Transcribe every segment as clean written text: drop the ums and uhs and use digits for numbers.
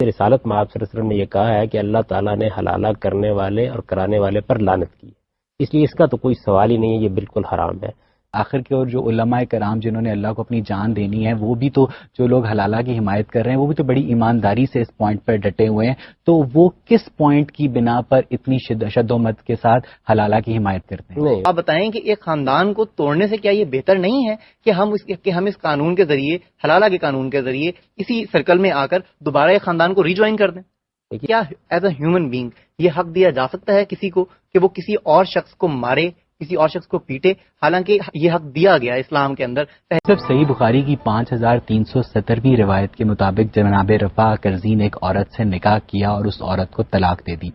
رسالت میں آپ صلی اللہ علیہ وسلم نے یہ کہا ہے کہ اللہ تعالیٰ نے حلالہ کرنے والے اور کرانے والے پر لعنت کی، اس لیے اس کا تو کوئی سوال ہی نہیں ہے، یہ بالکل حرام ہے۔ آخر کی اور جو علماء کرام جنہوں نے اللہ کو اپنی جان دینی ہے، وہ بھی تو جو لوگ حلالہ کی حمایت کر رہے ہیں وہ بھی تو بڑی ایمانداری سے اس پوائنٹ پر ڈٹے ہوئے ہیں، تو وہ کس پوائنٹ کی بنا پر اتنی شد و مت کے ساتھ حلالہ کی حمایت کرتے ہیں؟ نہیں، آپ بتائیں کہ ایک خاندان کو توڑنے سے کیا یہ بہتر نہیں ہے کہ ہم اس قانون کے ذریعے، حلالہ کے قانون کے ذریعے اسی سرکل میں آ کر دوبارہ ایک خاندان کو ری جوائن کر دیں؟ کیا ایز اے ہیومن بینگ یہ حق دیا جا سکتا ہے کسی کو کہ وہ کسی اور شخص کو مارے، کسی اور شخص کو پیٹے، حالانکہ یہ حق دیا گیا اسلام کے اندر؟ صرف صحیح بخاری کی 5370ویں روایت کے مطابق جناب رفاع کرزی نے ایک عورت سے نکاح کیا اور اس عورت کو طلاق دے دی۔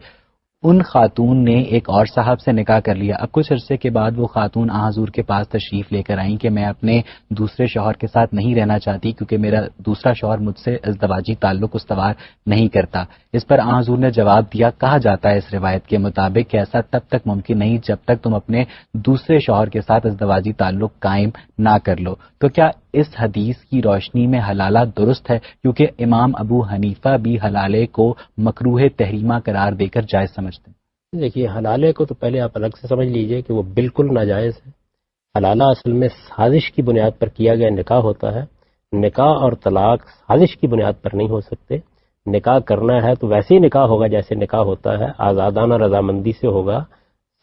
ان خاتون نے ایک اور صاحب سے نکاح کر لیا۔ اب کچھ عرصے کے بعد وہ خاتون حضور کے پاس تشریف لے کر آئیں کہ میں اپنے دوسرے شوہر کے ساتھ نہیں رہنا چاہتی کیونکہ میرا دوسرا شوہر مجھ سے ازدواجی تعلق استوار نہیں کرتا۔ اس پر حضور نے جواب دیا، کہا جاتا ہے اس روایت کے مطابق کہ ایسا تب تک ممکن نہیں جب تک تم اپنے دوسرے شوہر کے ساتھ ازدواجی تعلق قائم نہ کر لو۔ تو کیا اس حدیث کی روشنی میں حلالہ درست ہے؟ کیونکہ امام ابو حنیفہ بھی حلالے کو مکروہ تحریمہ قرار دے کر جائز سمجھتے ہیں۔ دیکھیے، حلالے کو تو پہلے آپ الگ سے سمجھ لیجئے کہ وہ بالکل ناجائز ہے۔ حلالہ اصل میں سازش کی بنیاد پر کیا گیا نکاح ہوتا ہے۔ نکاح اور طلاق سازش کی بنیاد پر نہیں ہو سکتے۔ نکاح کرنا ہے تو ویسے ہی نکاح ہوگا جیسے نکاح ہوتا ہے، آزادانہ رضامندی سے ہوگا،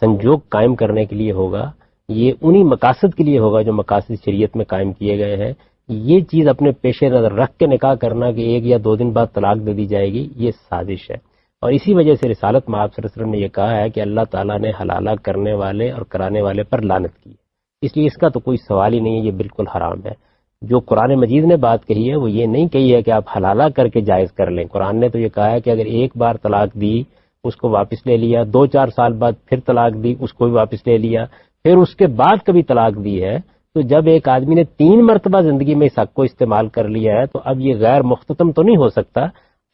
سنجوگ قائم کرنے کے لیے ہوگا، یہ انہی مقاصد کے لیے ہوگا جو مقاصد شریعت میں قائم کیے گئے ہیں۔ یہ چیز اپنے پیش نظر رکھ کے نکاح کرنا کہ 1 یا 2 دن بعد طلاق دے دی جائے گی، یہ سازش ہے۔ اور اسی وجہ سے رسالت میں آپ صلی اللہ علیہ وسلم نے یہ کہا ہے کہ اللہ تعالیٰ نے حلالہ کرنے والے اور کرانے والے پر لعنت کی، اس لیے اس کا تو کوئی سوال ہی نہیں ہے، یہ بالکل حرام ہے۔ جو قرآن مجید نے بات کہی ہے وہ یہ نہیں کہی ہے کہ آپ حلالہ کر کے جائز کر لیں۔ قرآن نے تو یہ کہا ہے کہ اگر ایک بار طلاق دی، اس کو واپس لے لیا، 2-4 سال بعد پھر طلاق دی، اس کو بھی واپس لے لیا، پھر اس کے بعد کبھی طلاق دی ہے، تو جب ایک آدمی نے 3 مرتبہ زندگی میں اس حق کو استعمال کر لیا ہے تو اب یہ غیر مختتم تو نہیں ہو سکتا۔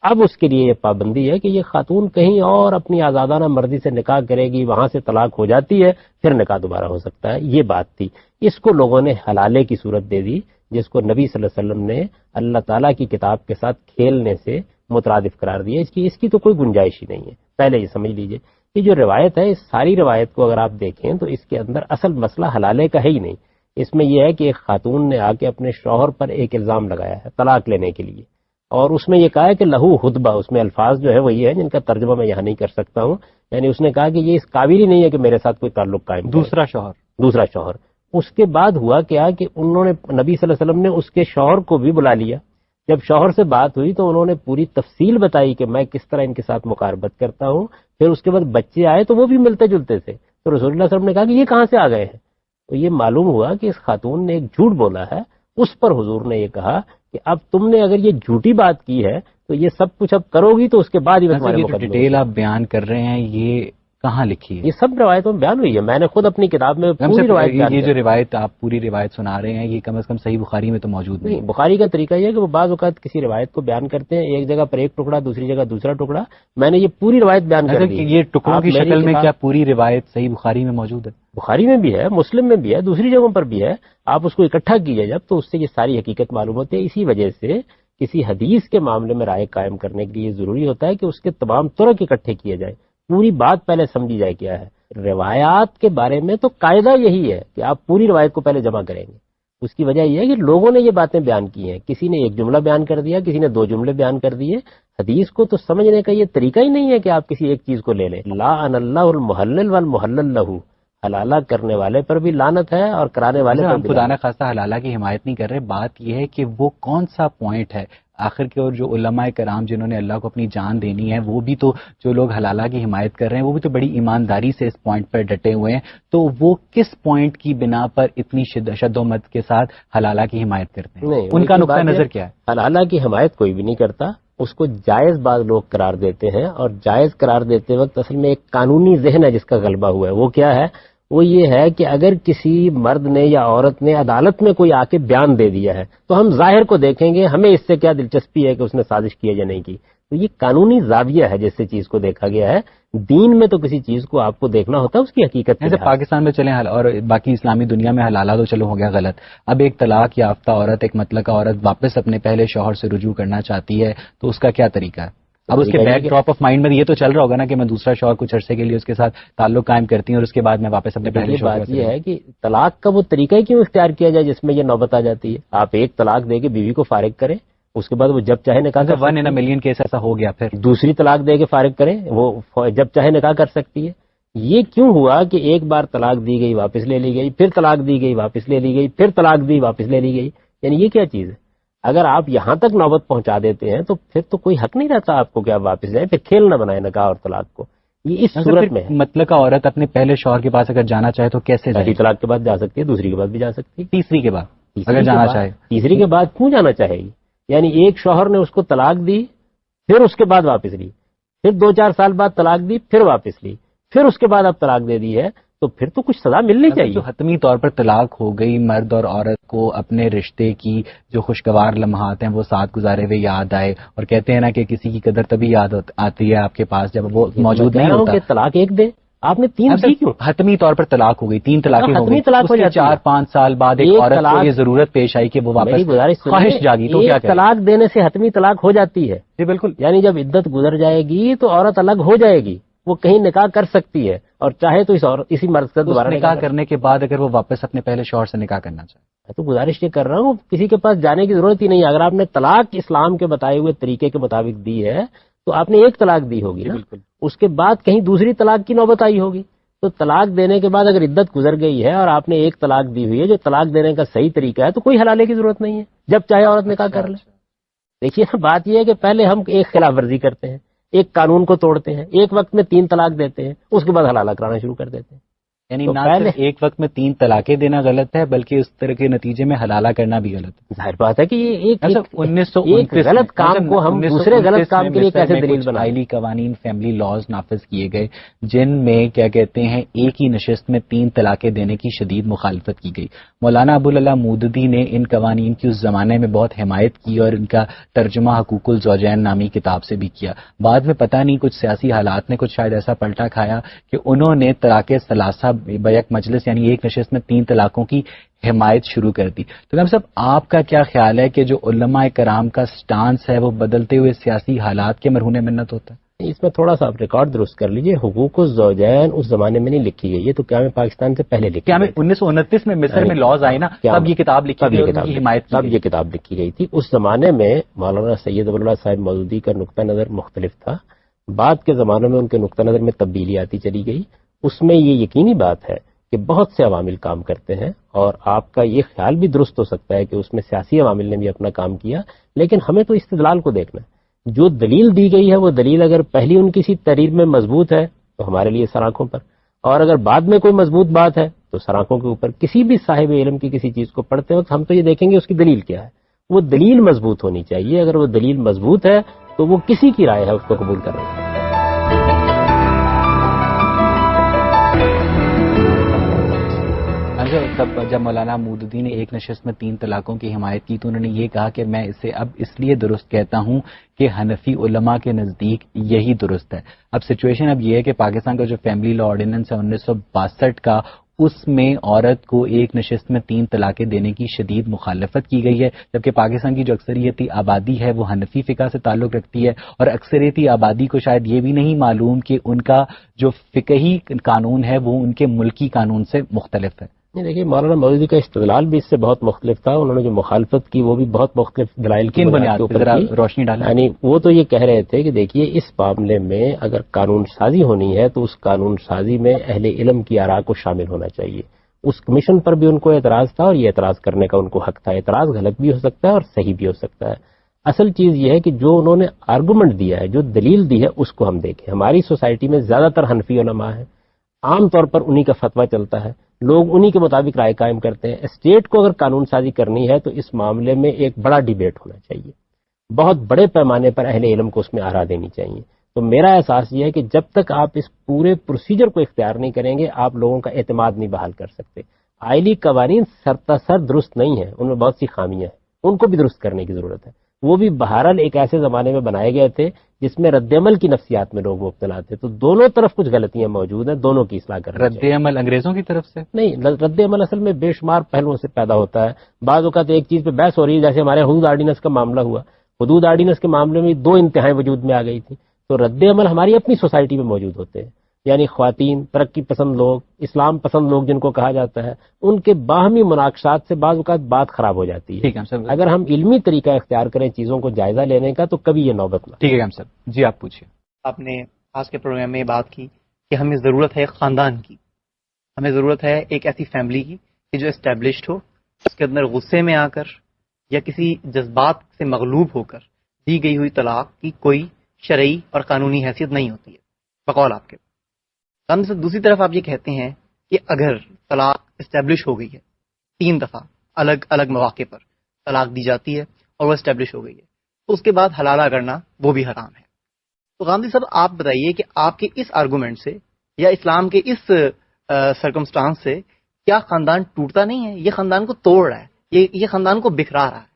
اب اس کے لیے یہ پابندی ہے کہ یہ خاتون کہیں اور اپنی آزادانہ مرضی سے نکاح کرے گی، وہاں سے طلاق ہو جاتی ہے، پھر نکاح دوبارہ ہو سکتا ہے، یہ بات تھی۔ اس کو لوگوں نے حلالے کی صورت دے دی، جس کو نبی صلی اللہ علیہ وسلم نے اللہ تعالیٰ کی کتاب کے ساتھ کھیلنے سے مترادف قرار دیا۔ اس کی تو کوئی گنجائش ہی نہیں ہے، پہلے یہ سمجھ لیجئے۔ یہ جو روایت ہے، اس ساری روایت کو اگر آپ دیکھیں تو اس کے اندر اصل مسئلہ حلالے کا ہے ہی نہیں۔ اس میں یہ ہے کہ ایک خاتون نے آ کے اپنے شوہر پر ایک الزام لگایا ہے طلاق لینے کے لیے، اور اس میں یہ کہا ہے کہ لہو خطبہ، اس میں الفاظ جو ہے وہ یہ ہے جن کا ترجمہ میں یہاں نہیں کر سکتا ہوں، یعنی اس نے کہا کہ یہ اس قابل ہی نہیں ہے کہ میرے ساتھ کوئی تعلق قائم کرے۔ دوسرا شوہر۔ اس کے بعد ہوا کیا کہ انہوں نے، نبی صلی اللہ علیہ وسلم نے اس کے شوہر کو بھی بلا لیا۔ جب شوہر سے بات ہوئی تو انہوں نے پوری تفصیل بتائی کہ میں کس طرح ان کے ساتھ مقاربت کرتا ہوں۔ پھر اس کے بعد بچے آئے تو وہ بھی ملتے جلتے تھے، تو رسول اللہ صلی اللہ علیہ وسلم نے کہا کہ یہ کہاں سے آ گئے ہیں؟ تو یہ معلوم ہوا کہ اس خاتون نے ایک جھوٹ بولا ہے، اس پر حضور نے یہ کہا کہ اب تم نے اگر یہ جھوٹی بات کی ہے تو یہ سب کچھ اب کرو گی تو اس کے بعد ہی تمہارے مقدمے۔ ڈیٹیل آپ بیان کر رہے ہیں، یہ کہاں لکھی ہے؟ یہ سب روایتوں میں بیان ہوئی ہے، میں نے خود اپنی کتاب میں پوری روایت بیان یہ جو روایت آپ پوری روایت سنا رہے ہیں یہ کم از کم صحیح بخاری میں تو موجود نہیں۔ بخاری کا طریقہ یہ ہے کہ وہ بعض اوقات کسی روایت کو بیان کرتے ہیں، ایک جگہ پر ایک ٹکڑا، دوسری جگہ دوسرا ٹکڑا۔ میں نے یہ پوری روایت بیان کر دی۔ یہ ٹکڑوں کی شکل میں کیا پوری روایت صحیح بخاری میں موجود ہے؟ بخاری میں بھی ہے، مسلم میں بھی ہے، دوسری جگہوں پر بھی ہے۔ آپ اس کو اکٹھا کیجئے جب، تو اس سے یہ ساری حقیقت معلوم ہوتی ہے۔ اسی وجہ سے کسی حدیث کے معاملے میں رائے قائم کرنے کے لیے ضروری ہوتا ہے کہ اس کے تمام طرق اکٹھے کیے جائیں، پوری بات پہلے سمجھی جائے کیا ہے۔ روایات کے بارے میں تو قاعدہ یہی ہے کہ آپ پوری روایت کو پہلے جمع کریں گے۔ اس کی وجہ یہ ہے کہ لوگوں نے یہ باتیں بیان کی ہیں، کسی نے ایک جملہ بیان کر دیا، کسی نے 2 جملے بیان کر دیے۔ حدیث کو تو سمجھنے کا یہ طریقہ ہی نہیں ہے کہ آپ کسی ایک چیز کو لے لیں۔ لا ان اللہ المحلل والمحلل لہ، حلالہ کرنے والے پر بھی لعنت ہے اور کرانے والے پر بھی۔ خدا نہ خواستہ حلالہ کی حمایت نہیں کر رہے، بات یہ ہے کہ وہ کون سا پوائنٹ ہے آخر کی اور جو علماء کرام جنہوں نے اللہ کو اپنی جان دینی ہے، وہ بھی تو جو لوگ حلالہ کی حمایت کر رہے ہیں وہ بھی تو بڑی ایمانداری سے اس پوائنٹ پر ڈٹے ہوئے ہیں، تو وہ کس پوائنٹ کی بنا پر اتنی شد و مت کے ساتھ حلالہ کی حمایت کرتے ہیں؟ ان کا نقطہ نظر کیا ہے؟ حلالہ کی حمایت کوئی بھی نہیں کرتا، اس کو جائز بعض لوگ قرار دیتے ہیں، اور جائز قرار دیتے وقت اصل میں ایک قانونی ذہن ہے جس کا غلبہ ہوا ہے۔ وہ کیا ہے؟ وہ یہ ہے کہ اگر کسی مرد نے یا عورت نے عدالت میں کوئی آ کے بیان دے دیا ہے تو ہم ظاہر کو دیکھیں گے، ہمیں اس سے کیا دلچسپی ہے کہ اس نے سازش کی ہے یا نہیں کی۔ تو یہ قانونی زاویہ ہے جس سے چیز کو دیکھا گیا ہے۔ دین میں تو کسی چیز کو آپ کو دیکھنا ہوتا ہے اس کی حقیقت۔ جیسے پاکستان میں چلیں اور باقی اسلامی دنیا میں حلالہ تو چلو ہو گیا غلط، اب ایک طلاق یافتہ عورت، ایک مطلقہ عورت واپس اپنے پہلے شوہر سے رجوع کرنا چاہتی ہے تو اس کا کیا طریقہ ہے؟ اب اس کے بیک ڈراپ آف مائنڈ میں یہ تو چل رہا ہوگا نا کہ میں دوسرا شوہر کچھ عرصے کے لیے اس کے ساتھ تعلق قائم کرتی ہوں اور اس کے بعد میں واپس اپنے پہلے شوہر. بات یہ ہے کہ طلاق کا وہ طریقہ کیوں اختیار کیا جائے جس میں یہ نوبت آ جاتی ہے. آپ ایک طلاق دے کے بیوی کو فارغ کریں, اس کے بعد وہ جب چاہے نکاح کر 1 in a million کیس ایسا ہو گیا, پھر دوسری طلاق دے کے فارغ کریں, وہ جب چاہے نکاح کر سکتی ہے. یہ کیوں ہوا کہ ایک بار طلاق دی گئی واپس لے لی گئی, پھر طلاق دی گئی واپس لے لی گئی, پھر طلاق دی واپس لے لی گئی؟ یعنی یہ کیا چیز ہے؟ اگر آپ یہاں تک نوبت پہنچا دیتے ہیں تو پھر تو کوئی حق نہیں رہتا آپ کو کہ آپ واپس جائیں, پھر کھیل نہ بنائیں نکاح اور طلاق کو. یہ اس صورت میں مطلقہ عورت اپنے پہلے شوہر کے پاس اگر جانا چاہے تو کیسے جائے؟ پہلی طلاق کے بعد جا سکتی ہے, دوسری کے بعد بھی جا سکتی ہے, تیسری کے بعد اگر جانا چاہے. تیسری کے بعد کیوں جانا چاہے گی؟ یعنی ایک شوہر نے اس کو طلاق دی, پھر اس کے بعد واپس لی, پھر 2-4 سال بعد طلاق دی, پھر واپس لی, پھر اس کے بعد اب طلاق دے دی ہے, تو پھر تو کچھ سزا ملنی چاہیے. جو حتمی طور پر طلاق ہو گئی, مرد اور عورت کو اپنے رشتے کی جو خوشگوار لمحات ہیں وہ ساتھ گزارے ہوئے یاد آئے, اور کہتے ہیں نا کہ کسی کی قدر تبھی یاد آتی ہے آپ کے پاس جب وہ موجود نہیں ہوتا. کہ طلاق ایک دے, آپ نے 3 دی کیوں؟ حتمی طور پر طلاق ہو گئی, 3 طلاقیں ہو گئی, طلاق ہو جاتی 4-5 سال بعد ایک عورت کو یہ ضرورت پیش آئی کہ وہ واپس خواہش جاگی تو کیا کرے؟ طلاق دینے سے حتمی طلاق ہو جاتی ہے. جی بالکل. یعنی جب عدت گزر جائے گی تو عورت الگ ہو جائے گی, وہ کہیں نکاح کر سکتی ہے, اور چاہے تو اسی مرد سے دوبارہ نکاح کرنے کے بعد اگر وہ واپس اپنے پہلے شوہر سے نکاح کرنا چاہے. میں تو گزارش یہ کر رہا ہوں, کسی کے پاس جانے کی ضرورت ہی نہیں. اگر آپ نے طلاق اسلام کے بتائے ہوئے طریقے کے مطابق دی ہے تو آپ نے ایک طلاق دی ہوگی نا, اس کے بعد کہیں دوسری طلاق کی نوبت آئی ہوگی. تو طلاق دینے کے بعد اگر عدت گزر گئی ہے اور آپ نے ایک طلاق دی ہوئی ہے جو طلاق دینے کا صحیح طریقہ ہے, تو کوئی حلالے کی ضرورت نہیں ہے, جب چاہے عورت نکاح کر لے. دیکھیے بات یہ ہے کہ پہلے ہم ایک خلاف ورزی کرتے ہیں, ایک قانون کو توڑتے ہیں, ایک وقت میں 3 طلاق دیتے ہیں, اس کے بعد حلالہ کرانا شروع کر دیتے ہیں. یعنی نہ صرف ایک وقت میں 3 طلاقیں دینا غلط ہے بلکہ اس طرح کے نتیجے میں حلالہ کرنا بھی غلط ہے. ظاہر بات ہے کہ یہ ایک غلط کام کو ہم دوسرے غلط کام کے لیے کیسے دلیل بنائیں. آئلی قوانین, فیملی لاز نافذ کیے گئے جن میں کیا کہتے ہیں ایک ہی نشست میں 3 طلاقیں دینے کی شدید مخالفت کی گئی. مولانا ابوالعلا مودودی نے ان قوانین کی اس زمانے میں بہت حمایت کی اور ان کا ترجمہ حقوق الزوجین نامی کتاب سے بھی کیا. بعد میں پتہ نہیں کچھ سیاسی حالات نے کچھ شاید ایسا پلٹا کھایا کہ انہوں نے طلاق ثلاثہ بیک مجلس یعنی ایک نشست میں 3 طلاقوں کی حمایت شروع کر دی. تو میم صاحب آپ کا کیا خیال ہے کہ جو علماء کرام کا سٹانس ہے وہ بدلتے ہوئے سیاسی حالات کے مرہون منت ہوتا ہے؟ اس میں تھوڑا سا آپ ریکارڈ درست کر لیجئے, حقوق الزوجین اس زمانے میں نہیں لکھی گئی, یہ تو قیام پاکستان سے پہلے لکھی گئی. 1929 میں مصر میں لاز آئے نا, تب یہ کتاب لکھی گئی, تب یہ کتاب لکھی گئی تھی. اس زمانے میں مولانا سید ابواللہ صاحب مودودی کا نقطہ نظر مختلف تھا, بعد کے زمانوں میں ان کے نقطہ نظر میں تبدیلی آتی چلی گئی. اس میں یہ یقینی بات ہے کہ بہت سے عوامل کام کرتے ہیں, اور آپ کا یہ خیال بھی درست ہو سکتا ہے کہ اس میں سیاسی عوامل نے بھی اپنا کام کیا, لیکن ہمیں تو استدلال کو دیکھنا ہے. جو دلیل دی گئی ہے وہ دلیل اگر پہلی ان کسی تحریر میں مضبوط ہے تو ہمارے لیے سر آنکھوں پر, اور اگر بعد میں کوئی مضبوط بات ہے تو سر آنکھوں کے اوپر. کسی بھی صاحب علم کی کسی چیز کو پڑھتے وقت ہم تو یہ دیکھیں گے اس کی دلیل کیا ہے. وہ دلیل مضبوط ہونی چاہیے, اگر وہ دلیل مضبوط ہے تو وہ کسی کی رائے ہے اس کو قبول کر رہے ہیں. جب مولانا مودودی نے ایک نشست میں 3 طلاقوں کی حمایت کی تو انہوں نے یہ کہا کہ میں اسے اب اس لیے درست کہتا ہوں کہ حنفی علماء کے نزدیک یہی درست ہے. اب سچویشن اب یہ ہے کہ پاکستان کا جو فیملی لا آرڈیننس ہے 1962 کا, اس میں عورت کو ایک نشست میں 3 طلاقیں دینے کی شدید مخالفت کی گئی ہے, جبکہ پاکستان کی جو اکثریتی آبادی ہے وہ حنفی فقہ سے تعلق رکھتی ہے, اور اکثریتی آبادی کو شاید یہ بھی نہیں معلوم کہ ان کا جو فقہی قانون ہے وہ ان کے ملکی قانون سے مختلف ہے. دیکھیے مولانا مودودی کا استدلال بھی اس سے بہت مختلف تھا, انہوں نے جو مخالفت کی وہ بھی بہت مختلف دلائل کی بنیاد پر کی. روشنی ڈالا. یعنی وہ تو یہ کہہ رہے تھے کہ دیکھیے اس معاملے میں اگر قانون سازی ہونی ہے تو اس قانون سازی میں اہل علم کی آراء کو شامل ہونا چاہیے. اس کمیشن پر بھی ان کو اعتراض تھا, اور یہ اعتراض کرنے کا ان کو حق تھا. اعتراض غلط بھی ہو سکتا ہے اور صحیح بھی ہو سکتا ہے. اصل چیز یہ ہے کہ جو انہوں نے آرگومنٹ دیا ہے, جو دلیل دی ہے, اس کو ہم دیکھیں. ہماری سوسائٹی میں زیادہ تر حنفی علماء ہیں, عام طور پر انہی کا فتویٰ چلتا ہے, لوگ انہی کے مطابق رائے قائم کرتے ہیں. اسٹیٹ کو اگر قانون سازی کرنی ہے تو اس معاملے میں ایک بڑا ڈیبیٹ ہونا چاہیے, بہت بڑے پیمانے پر اہل علم کو اس میں آراء دینی چاہیے. تو میرا احساس یہ ہے کہ جب تک آپ اس پورے پروسیجر کو اختیار نہیں کریں گے آپ لوگوں کا اعتماد نہیں بحال کر سکتے. آئلی قوانین سر درست نہیں ہیں, ان میں بہت سی خامیاں ہیں, ان کو بھی درست کرنے کی ضرورت ہے. وہ بھی بہرحال ایک ایسے زمانے میں بنائے گئے تھے جس میں رد عمل کی نفسیات میں لوگ مبتلا تھے, تو دونوں طرف کچھ غلطیاں موجود ہیں, دونوں کی اصلاح کرنا رد عمل انگریزوں کی طرف سے نہیں, رد عمل اصل میں بے شمار پہلوؤں سے پیدا ہوتا ہے. بعض اوقات ایک چیز پہ بحث ہو رہی ہے, جیسے ہمارے حدود آرڈیننس کا معاملہ ہوا, حدود آرڈیننس کے معاملے میں 2 انتہائیں وجود میں آ گئی تھی. تو رد عمل ہماری اپنی سوسائٹی میں موجود ہوتے ہیں، یعنی خواتین، ترقی پسند لوگ، اسلام پسند لوگ جن کو کہا جاتا ہے، ان کے باہمی مناقشات سے بعض اوقات بات خراب ہو جاتی ہے. ٹھیک ہے سر، اگر ہم علمی طریقہ اختیار کریں چیزوں کو جائزہ لینے کا تو کبھی یہ نوبت نہ. ٹھیک ہے سر، جی آپ پوچھیے. آپ نے آج کے پروگرام میں یہ بات کی کہ ہمیں ضرورت ہے خاندان کی، ہمیں ضرورت ہے ایک ایسی فیملی کی کہ جو اسٹیبلشڈ ہو، اس کے اندر غصے میں آ کر یا کسی جذبات سے مغلوب ہو کر دی گئی ہوئی طلاق کی کوئی شرعی اور قانونی حیثیت نہیں ہوتی ہے بقول آپ کے. دوسری طرف آپ یہ کہتے ہیں کہ اگر طلاق اسٹیبلش ہو گئی ہے 3 دفعہ الگ الگ مواقع پر طلاق دی جاتی ہے اور وہ اسٹیبلش ہو گئی ہے تو اس کے بعد حلالہ کرنا وہ بھی حرام ہے. تو غامدی صاحب آپ بتائیے کہ آپ کے اس آرگومنٹ سے یا اسلام کے اس سرکمسٹانس سے کیا خاندان ٹوٹتا نہیں ہے؟ یہ خاندان کو توڑ رہا ہے، یہ خاندان کو بکھرا رہا ہے،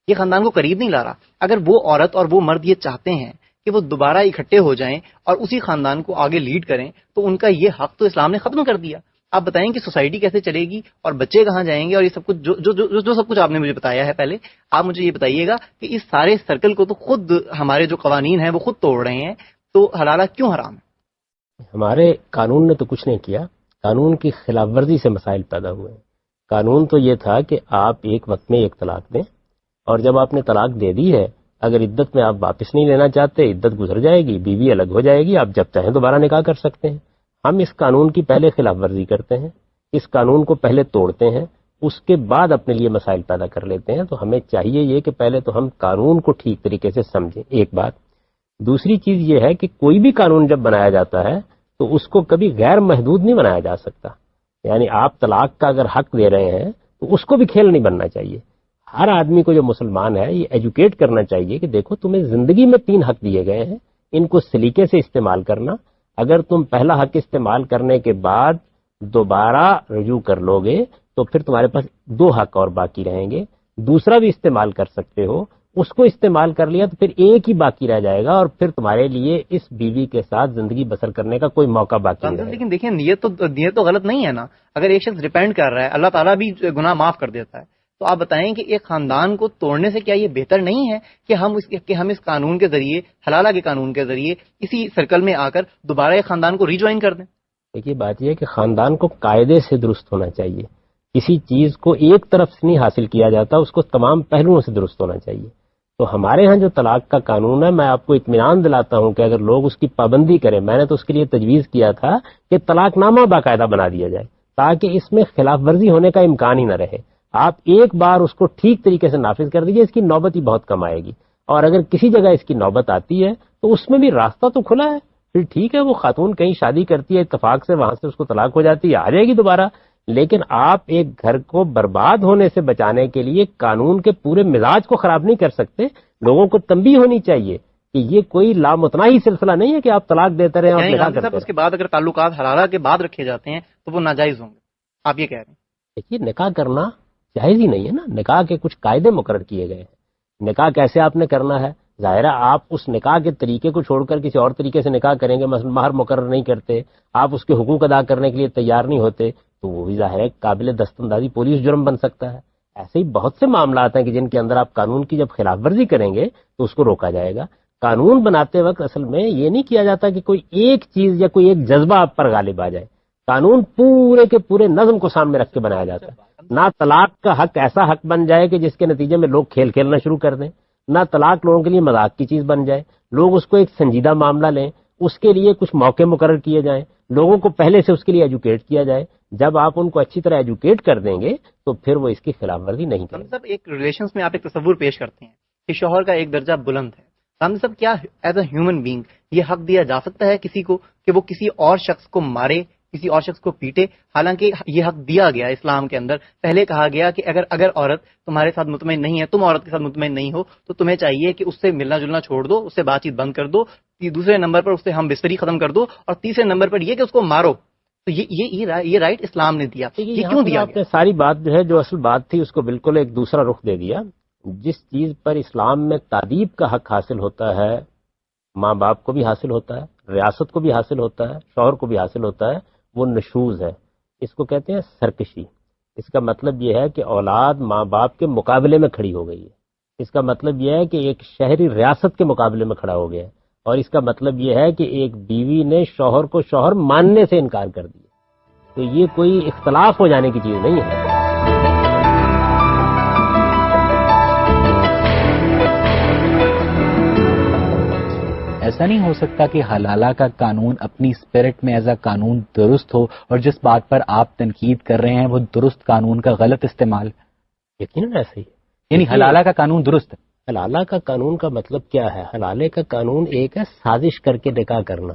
یہ خاندان کو قریب نہیں لا رہا. اگر وہ عورت اور وہ مرد یہ چاہتے ہیں کہ وہ دوبارہ اکٹھے ہو جائیں اور اسی خاندان کو آگے لیڈ کریں تو ان کا یہ حق تو اسلام نے ختم کر دیا. آپ بتائیں کہ سوسائٹی کیسے چلے گی اور بچے کہاں جائیں گے اور یہ سب کچھ جو سب کچھ آپ نے مجھے بتایا ہے. پہلے آپ مجھے یہ بتائیے گا کہ اس سارے سرکل کو تو خود ہمارے جو قوانین ہیں وہ خود توڑ رہے ہیں، تو حلالہ کیوں حرام ہے؟ ہمارے قانون نے تو کچھ نہیں کیا، قانون کی خلاف ورزی سے مسائل پیدا ہوئے ہیں. قانون تو یہ تھا کہ آپ ایک وقت میں ایک طلاق دیں، اور جب آپ نے طلاق دے دی ہے اگر عدت میں آپ واپس نہیں لینا چاہتے، عدت گزر جائے گی، بیوی الگ ہو جائے گی، آپ جب چاہیں دوبارہ نکاح کر سکتے ہیں. ہم اس قانون کی پہلے خلاف ورزی کرتے ہیں، اس قانون کو پہلے توڑتے ہیں، اس کے بعد اپنے لیے مسائل پیدا کر لیتے ہیں. تو ہمیں چاہیے یہ کہ پہلے تو ہم قانون کو ٹھیک طریقے سے سمجھیں، ایک بات. دوسری چیز یہ ہے کہ کوئی بھی قانون جب بنایا جاتا ہے تو اس کو کبھی غیر محدود نہیں بنایا جا سکتا. یعنی آپ طلاق کا اگر حق دے رہے ہیں تو اس کو بھی کھیل نہیں بننا چاہیے. ہر آدمی کو جو مسلمان ہے یہ ایجوکیٹ کرنا چاہیے کہ دیکھو تمہیں زندگی میں 3 حق دیے گئے ہیں، ان کو سلیقے سے استعمال کرنا. اگر تم پہلا حق استعمال کرنے کے بعد دوبارہ رجوع کر لو گے تو پھر تمہارے پاس 2 حق اور باقی رہیں گے. دوسرا بھی استعمال کر سکتے ہو، اس کو استعمال کر لیا تو پھر ایک ہی باقی رہ جائے گا اور پھر تمہارے لیے اس بیوی کے ساتھ زندگی بسر کرنے کا کوئی موقع باقی نہیں رہے گا. لیکن دیکھیں نیت تو غلط نہیں ہے نا. اگر ایک شخص ریپینٹ کر رہا ہے اللہ تعالیٰ بھی گناہ معاف کر دیتا ہے. تو آپ بتائیں کہ ایک خاندان کو توڑنے سے کیا یہ بہتر نہیں ہے کہ ہم اس قانون کے ذریعے، حلالہ کے قانون کے ذریعے اسی سرکل میں آ کر دوبارہ ایک خاندان کو ریجوائن کر دیں؟ دیکھیے بات یہ ہے کہ خاندان کو قاعدے سے درست ہونا چاہیے. کسی چیز کو ایک طرف سے نہیں حاصل کیا جاتا، اس کو تمام پہلوؤں سے درست ہونا چاہیے. تو ہمارے ہاں جو طلاق کا قانون ہے، میں آپ کو اطمینان دلاتا ہوں کہ اگر لوگ اس کی پابندی کریں، میں نے تو اس کے لیے تجویز کیا تھا کہ طلاق نامہ باقاعدہ بنا دیا جائے تاکہ اس میں خلاف ورزی ہونے کا امکان ہی نہ رہے. آپ ایک بار اس کو ٹھیک طریقے سے نافذ کر دیجئے، اس کی نوبت ہی بہت کم آئے گی. اور اگر کسی جگہ اس کی نوبت آتی ہے تو اس میں بھی راستہ تو کھلا ہے. پھر ٹھیک ہے وہ خاتون کہیں شادی کرتی ہے اتفاق سے، وہاں سے اس کو طلاق ہو جاتی ہے، آ جائے گی دوبارہ. لیکن آپ ایک گھر کو برباد ہونے سے بچانے کے لیے قانون کے پورے مزاج کو خراب نہیں کر سکتے. لوگوں کو تنبیہ ہونی چاہیے کہ یہ کوئی لامتناہی سلسلہ نہیں ہے کہ آپ طلاق دیتے رہیں اور نکاح کرتے رہیں. اس کے بعد اگر تعلقات حلالہ کے بعد رکھے جاتے ہیں تو وہ ناجائز ہوں گے، آپ یہ کہہ رہے ہیں؟ دیکھیے نکاح کرنا جائز ہی نہیں ہے نا. نکاح کے کچھ قاعدے مقرر کیے گئے ہیں. نکاح کیسے آپ نے کرنا ہے؟ ظاہر ہے آپ اس نکاح کے طریقے کو چھوڑ کر کسی اور طریقے سے نکاح کریں گے، مثلا مہر مقرر نہیں کرتے، آپ اس کے حقوق ادا کرنے کے لیے تیار نہیں ہوتے، تو وہ بھی ظاہر ہے قابل دستاندازی پولیس جرم بن سکتا ہے. ایسے ہی بہت سے معاملات ہیں کہ جن کے اندر آپ قانون کی جب خلاف ورزی کریں گے تو اس کو روکا جائے گا. قانون بناتے وقت اصل میں یہ نہیں کیا جاتا کہ کوئی ایک چیز یا کوئی ایک جذبہ آپ پر غالب آ جائے. قانون پورے کے پورے نظم کو سامنے رکھ کے بنایا جاتا ہے. نہ طلاق کا حق ایسا حق بن جائے کہ جس کے نتیجے میں لوگ کھیل کھیلنا شروع کر دیں، نہ طلاق لوگوں کے لیے مذاق کی چیز بن جائے، لوگ اس کو ایک سنجیدہ معاملہ لیں، اس کے لیے کچھ موقع مقرر کیے جائیں، لوگوں کو پہلے سے اس کے لیے ایجوکیٹ کیا جائے. جب آپ ان کو اچھی طرح ایجوکیٹ کر دیں گے تو پھر وہ اس کی خلاف ورزی نہیں کریں گے. ایک ریلیشنز میں آپ ایک تصور پیش کرتے ہیں کہ شوہر کا ایک درجہ بلند ہے. صاحب کیا ایز اے ہیومن بینگ یہ حق دیا جا سکتا ہے کسی کو کہ وہ کسی اور شخص کو مارے، کسی اور شخص کو پیٹے؟ حالانکہ یہ حق دیا گیا اسلام کے اندر. پہلے کہا گیا کہ اگر عورت تمہارے ساتھ مطمئن نہیں ہے، تم عورت کے ساتھ مطمئن نہیں ہو تو تمہیں چاہیے کہ اس سے ملنا جلنا چھوڑ دو، اس سے بات چیت بند کر دو. دوسرے نمبر پر اس سے ہم بستری ختم کر دو، اور تیسرے نمبر پر یہ کہ اس کو مارو. تو یہ رائٹ اسلام نے دیا. یہ کیوں دیا؟ آپ نے ساری بات جو ہے جو اصل بات تھی اس کو بالکل ایک دوسرا رخ دے دیا. جس چیز پر اسلام میں تادیب کا حق حاصل ہوتا ہے، ماں باپ کو بھی حاصل ہوتا ہے، ریاست کو بھی حاصل ہوتا ہے، شوہر کو بھی حاصل ہوتا ہے، وہ نشوز ہے. اس کو کہتے ہیں سرکشی. اس کا مطلب یہ ہے کہ اولاد ماں باپ کے مقابلے میں کھڑی ہو گئی ہے. اس کا مطلب یہ ہے کہ ایک شہری ریاست کے مقابلے میں کھڑا ہو گیا ہے، اور اس کا مطلب یہ ہے کہ ایک بیوی نے شوہر کو شوہر ماننے سے انکار کر دیا. تو یہ کوئی اختلاف ہو جانے کی چیز نہیں ہے. ایسا نہیں ہو سکتا کہ حلالہ کا قانون اپنی اسپرٹ میں ایز اے قانون درست ہو اور جس بات پر آپ تنقید کر رہے ہیں وہ درست قانون کا غلط استعمال؟ یقیناً ایسا ہی ہے. یعنی حلالہ کا قانون درست ہے. حلالہ کا قانون کا مطلب کیا ہے؟ حلالے کا قانون ایک ہے سازش کر کے نکاح کرنا.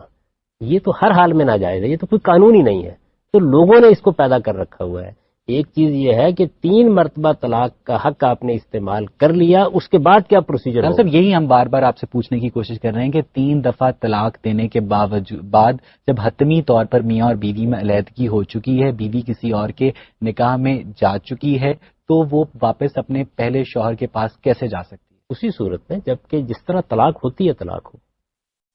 یہ تو ہر حال میں ناجائز ہے، یہ تو کوئی قانون ہی نہیں ہے. تو لوگوں نے اس کو پیدا کر رکھا ہوا ہے. ایک چیز یہ ہے کہ 3 مرتبہ طلاق کا حق آپ نے استعمال کر لیا، اس کے بعد کیا پروسیجر ہے؟ صاحب یہی ہم بار بار آپ سے پوچھنے کی کوشش کر رہے ہیں کہ 3 دفعہ طلاق دینے کے بعد جب حتمی طور پر میاں اور بیوی میں علیحدگی ہو چکی ہے، بیوی کسی اور کے نکاح میں جا چکی ہے، تو وہ واپس اپنے پہلے شوہر کے پاس کیسے جا سکتی ہے؟ اسی صورت میں جبکہ جس طرح طلاق ہوتی ہے طلاق ہو.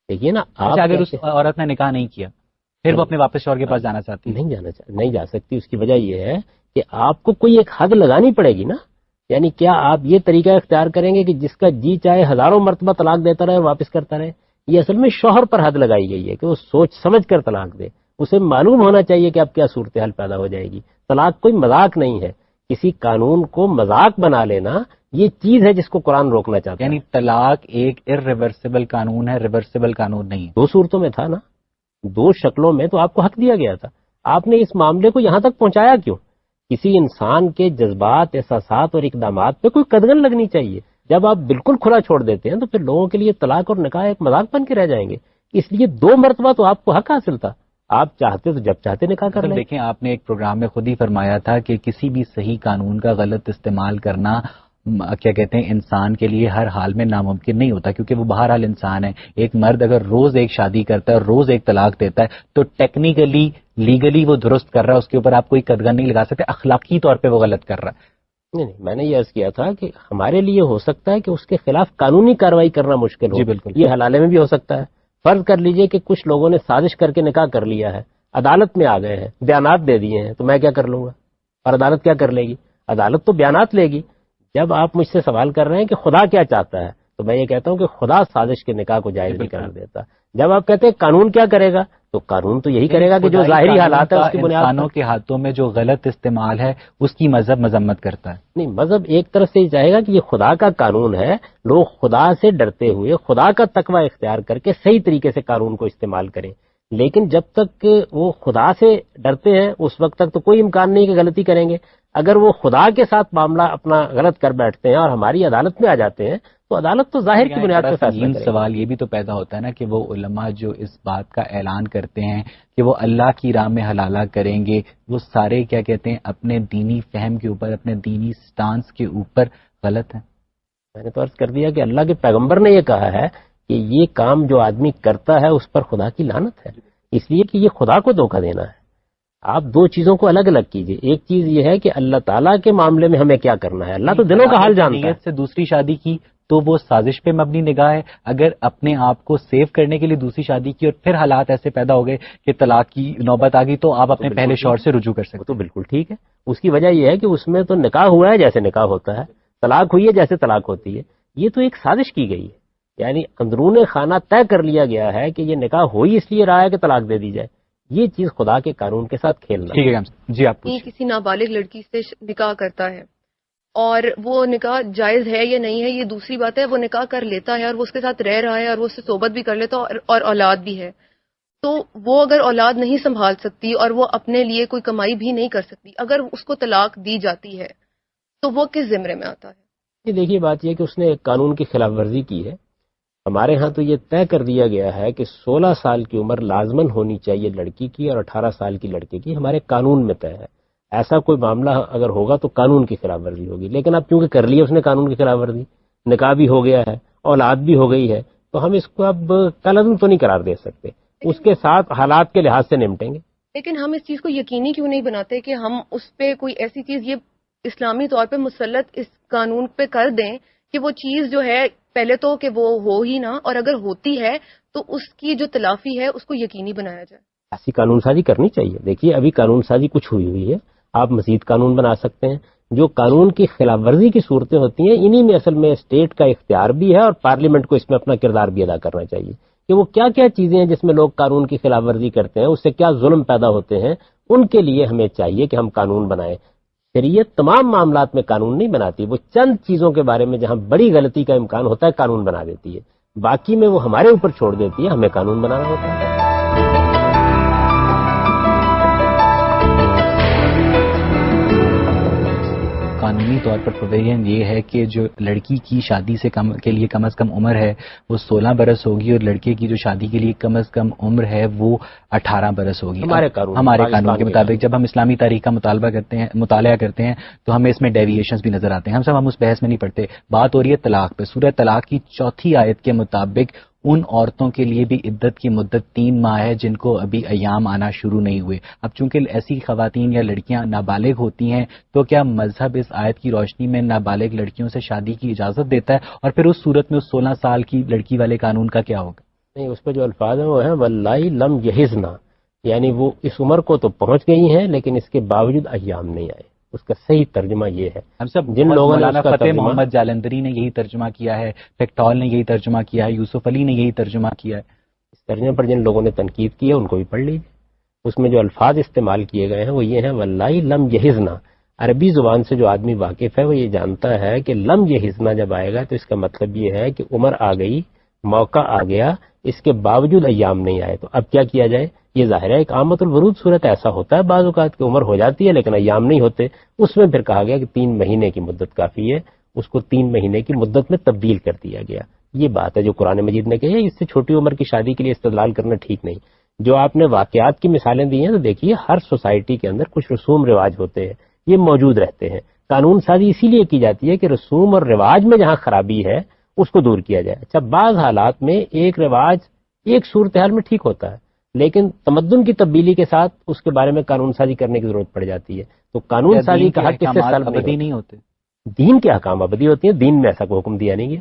دیکھیے نا، آپ اگر اس عورت نے نکاح نہیں کیا پھر وہ اپنے واپس شوہر کے پاس جانا چاہتی ہے؟ نہیں جا سکتی. اس کی وجہ یہ ہے کہ آپ کو کوئی ایک حد لگانی پڑے گی نا. یعنی کیا آپ یہ طریقہ اختیار کریں گے کہ جس کا جی چاہے ہزاروں مرتبہ طلاق دیتا رہے واپس کرتا رہے؟ یہ اصل میں شوہر پر حد لگائی گئی ہے کہ وہ سوچ سمجھ کر طلاق دے. اسے معلوم ہونا چاہیے کہ اب کیا صورتحال پیدا ہو جائے گی. طلاق کوئی مذاق نہیں ہے. کسی قانون کو مذاق بنا لینا یہ چیز ہے جس کو قرآن روکنا چاہتا ہے. یعنی طلاق ایک irreversible قانون ہے، ریورسیبل قانون نہیں ہے. 2 صورتوں میں تھا نا، 2 شکلوں میں تو آپ کو حق دیا گیا تھا. آپ نے اس معاملے کو یہاں تک پہنچایا کیوں؟ کسی انسان کے جذبات، احساسات اور اقدامات پہ کوئی قدغن لگنی چاہیے. جب آپ بالکل کھلا چھوڑ دیتے ہیں تو پھر لوگوں کے لیے طلاق اور نکاح ایک مذاق بن کے رہ جائیں گے. اس لیے 2 مرتبہ تو آپ کو حق حاصل تھا. آپ چاہتے تو جب چاہتے نکاح کر لیں. دیکھیں، آپ نے ایک پروگرام میں خود ہی فرمایا تھا کہ کسی بھی صحیح قانون کا غلط استعمال کرنا کیا کہتے ہیں انسان کے لیے ہر حال میں ناممکن نہیں ہوتا، کیونکہ وہ بہرحال انسان ہے. ایک مرد اگر روز ایک شادی کرتا ہے اور روز ایک طلاق دیتا ہے تو ٹیکنیکلی لیگلی وہ درست کر رہا ہے، اس کے اوپر آپ کوئی قدغن نہیں لگا سکتے. اخلاقی طور پہ وہ غلط کر رہا ہے. نہیں، میں نے یہ عرض کیا تھا کہ ہمارے لیے ہو سکتا ہے کہ اس کے خلاف قانونی کارروائی کرنا مشکل ہو. جی بالکل. یہ حلالے میں بھی ہو سکتا ہے. فرض کر لیجئے کہ کچھ لوگوں نے سازش کر کے نکاح کر لیا ہے، عدالت میں آ گئے ہیں، بیانات دے دیے ہیں، تو میں کیا کر لوں گا؟ اور عدالت کیا کر لے گی؟ عدالت تو بیانات لے گی. جب آپ مجھ سے سوال کر رہے ہیں کہ خدا کیا چاہتا ہے، تو میں یہ کہتا ہوں کہ خدا سازش کے نکاح کو جائز نہیں قرار دیتا. جب آپ کہتے ہیں قانون کیا کرے گا، تو قانون تو یہی کرے گا کہ جو ظاہری حالات ہے اس کی بنیاد انسانوں کے ہاتھوں میں جو غلط استعمال ہے اس کی مذہب مذمت کرتا ہے. نہیں، مذہب ایک طرف سے یہ چاہے گا کہ یہ خدا کا قانون ہے، لوگ خدا سے ڈرتے ہوئے خدا کا تقوی اختیار کر کے صحیح طریقے سے قانون کو استعمال کریں. لیکن جب تک وہ خدا سے ڈرتے ہیں اس وقت تک تو کوئی امکان نہیں کہ غلطی کریں گے. اگر وہ خدا کے ساتھ معاملہ اپنا غلط کر بیٹھتے ہیں اور ہماری عدالت میں آ جاتے ہیں تو عدالت تو ظاہر کی بنیاد پر فیصلہ کرے گی. سوال یہ بھی تو پیدا ہوتا ہے نا کہ وہ علماء جو اس بات کا اعلان کرتے ہیں کہ وہ اللہ کی راہ میں حلالہ کریں گے، وہ سارے کیا کہتے ہیں اپنے دینی فہم کے اوپر، اپنے دینی سٹانس کے اوپر غلط ہیں. میں نے تو عرض کر دیا کہ اللہ کے پیغمبر نے یہ کہا ہے کہ یہ کام جو آدمی کرتا ہے اس پر خدا کی لعنت ہے، اس لیے کہ یہ خدا کو دھوکہ دینا ہے. آپ 2 چیزوں کو الگ الگ کیجئے. ایک چیز یہ ہے کہ اللہ تعالیٰ کے معاملے میں ہمیں کیا کرنا ہے، اللہ تو دلوں کا حال جانتا ہے. نیت سے دوسری شادی کی تو وہ سازش پہ مبنی نگاہ ہے. اگر اپنے آپ کو سیو کرنے کے لیے دوسری شادی کی اور پھر حالات ایسے پیدا ہو گئے کہ طلاق کی نوبت آ گئی تو آپ اپنے پہلے شوہر سے رجوع کر سکتے. تو بالکل ٹھیک ہے. اس کی وجہ یہ ہے کہ اس میں تو نکاح ہوا ہے جیسے نکاح ہوتا ہے، طلاق ہوئی ہے جیسے طلاق ہوتی ہے. یہ تو ایک سازش کی گئی ہے، یعنی اندرون خانہ طے کر لیا گیا ہے کہ یہ نکاح ہوئی اس لیے رہا ہے کہ طلاق دے دی جائے. یہ چیز خدا کے قانون کے ساتھ کھیلنا. ٹھیک ہے جی، آپ کسی نابالغ لڑکی سے نکاح کرتا ہے اور وہ نکاح جائز ہے یا نہیں ہے یہ دوسری بات ہے. وہ نکاح کر لیتا ہے اور وہ اس کے ساتھ رہ رہا ہے اور وہ اس سے صحبت بھی کر لیتا ہے اور اولاد بھی ہے، تو وہ اگر اولاد نہیں سنبھال سکتی اور وہ اپنے لیے کوئی کمائی بھی نہیں کر سکتی، اگر اس کو طلاق دی جاتی ہے تو وہ کس زمرے میں آتا ہے؟ یہ دیکھیے بات یہ کہ اس نے ایک قانون کی خلاف ورزی کی ہے. ہمارے ہاں تو یہ طے کر دیا گیا ہے کہ 16 سال کی عمر لازماً ہونی چاہیے لڑکی کی اور 18 سال کی لڑکے کی. ہمارے قانون میں طے ہے. ایسا کوئی معاملہ اگر ہوگا تو قانون کی خلاف ورزی ہوگی. لیکن اب کیونکہ کر لیا اس نے قانون کی خلاف ورزی، نکاح بھی ہو گیا ہے، اولاد بھی ہو گئی ہے، تو ہم اس کو اب کالعدم تو نہیں قرار دے سکتے. اس کے ساتھ حالات کے لحاظ سے نمٹیں گے. لیکن ہم اس چیز کو یقینی کیوں نہیں بناتے کہ ہم اس پہ کوئی ایسی چیز یہ اسلامی طور پہ مسلط اس قانون پہ کر دیں کہ وہ چیز جو ہے پہلے تو کہ وہ ہو ہی نہ، اور اگر ہوتی ہے تو اس کی جو تلافی ہے اس کو یقینی بنایا جائے. ایسی قانون سازی کرنی چاہیے. دیکھیے ابھی قانون سازی کچھ ہوئی ہے، آپ مزید قانون بنا سکتے ہیں. جو قانون کی خلاف ورزی کی صورتیں ہوتی ہیں انہی میں اصل میں اسٹیٹ کا اختیار بھی ہے اور پارلیمنٹ کو اس میں اپنا کردار بھی ادا کرنا چاہیے کہ وہ کیا کیا چیزیں ہیں جس میں لوگ قانون کی خلاف ورزی کرتے ہیں، اس سے کیا ظلم پیدا ہوتے ہیں، ان کے لیے ہمیں چاہیے کہ ہم قانون بنائیں۔ شریعت تمام معاملات میں قانون نہیں بناتی، وہ چند چیزوں کے بارے میں جہاں بڑی غلطی کا امکان ہوتا ہے قانون بنا دیتی ہے، باقی میں وہ ہمارے اوپر چھوڑ دیتی ہے، ہمیں قانون بنانا ہوتا ہے۔ قانونی طور پر پروویژن یہ ہے کہ جو لڑکی کی شادی سے کے لیے کم از کم عمر ہے وہ 16 برس ہوگی اور لڑکے کی جو شادی کے لیے کم از کم عمر ہے وہ 18 برس ہوگی ہمارے قانون کے مطابق۔ جب ہم اسلامی تاریخ کا مطالعہ کرتے ہیں تو ہمیں اس میں ڈیویشنز بھی نظر آتے ہیں، ہم اس بحث میں نہیں پڑتے۔ بات ہو رہی ہے طلاق پہ۔ سورہ طلاق کی 4 آیت کے مطابق ان عورتوں کے لیے بھی عدت کی مدت 3 ماہ ہے جن کو ابھی ایام آنا شروع نہیں ہوئے۔ اب چونکہ ایسی خواتین یا لڑکیاں نابالغ ہوتی ہیں تو کیا مذہب اس آیت کی روشنی میں نابالغ لڑکیوں سے شادی کی اجازت دیتا ہے؟ اور پھر اس صورت میں اس 16 سال کی لڑکی والے قانون کا کیا ہوگا؟ نہیں، اس پہ جو الفاظ ہیں وہ ہیں واللہ لم یحزنا، یعنی وہ اس عمر کو تو پہنچ گئی ہیں لیکن اس کے باوجود ایام نہیں آئے۔ اس کا صحیح ترجمہ یہ ہے، ہم سب جن لوگوں نے مولانا فتح محمد جالندری نے یہی ترجمہ کیا ہے، پیکٹال نے یہی ترجمہ کیا ہے، یوسف علی نے یہی ترجمہ کیا ہے۔ اس ترجمے پر جن لوگوں نے تنقید کی ہے ان کو بھی پڑھ لیجیے، اس میں جو الفاظ استعمال کیے گئے ہیں وہ یہ ہیں واللہ لم یحزنا۔ عربی زبان سے جو آدمی واقف ہے وہ یہ جانتا ہے کہ لم یحزنا جب آئے گا تو اس کا مطلب یہ ہے کہ عمر آ گئی، موقع آ گیا، اس کے باوجود ایام نہیں آئے، تو اب کیا کیا جائے؟ یہ ظاہر ہے ایک عامت الورود صورت ایسا ہوتا ہے بعض اوقات کی عمر ہو جاتی ہے لیکن ایام نہیں ہوتے، اس میں پھر کہا گیا کہ 3 مہینے کی مدت کافی ہے، اس کو 3 مہینے کی مدت میں تبدیل کر دیا گیا۔ یہ بات ہے جو قرآن مجید نے کہی ہے، اس سے چھوٹی عمر کی شادی کے لیے استدلال کرنا ٹھیک نہیں۔ جو آپ نے واقعات کی مثالیں دی ہیں تو دیکھیے ہر سوسائٹی کے اندر کچھ رسوم رواج ہوتے ہیں، یہ موجود رہتے ہیں۔ قانون سازی اسی لیے کی جاتی ہے کہ رسوم اور رواج میں جہاں خرابی ہے اس کو دور کیا جائے۔ اچھا، بعض حالات میں ایک رواج ایک صورتحال میں ٹھیک ہوتا ہے لیکن تمدن کی تبدیلی کے ساتھ اس کے بارے میں قانون سازی کرنے کی ضرورت پڑ جاتی ہے، تو قانون سازی کا حق کس سے سلب نہیں ہوتے؟ دین کے احکام ابدی ہوتی ہیں، دین میں ایسا کوئی حکم دیا نہیں گیا۔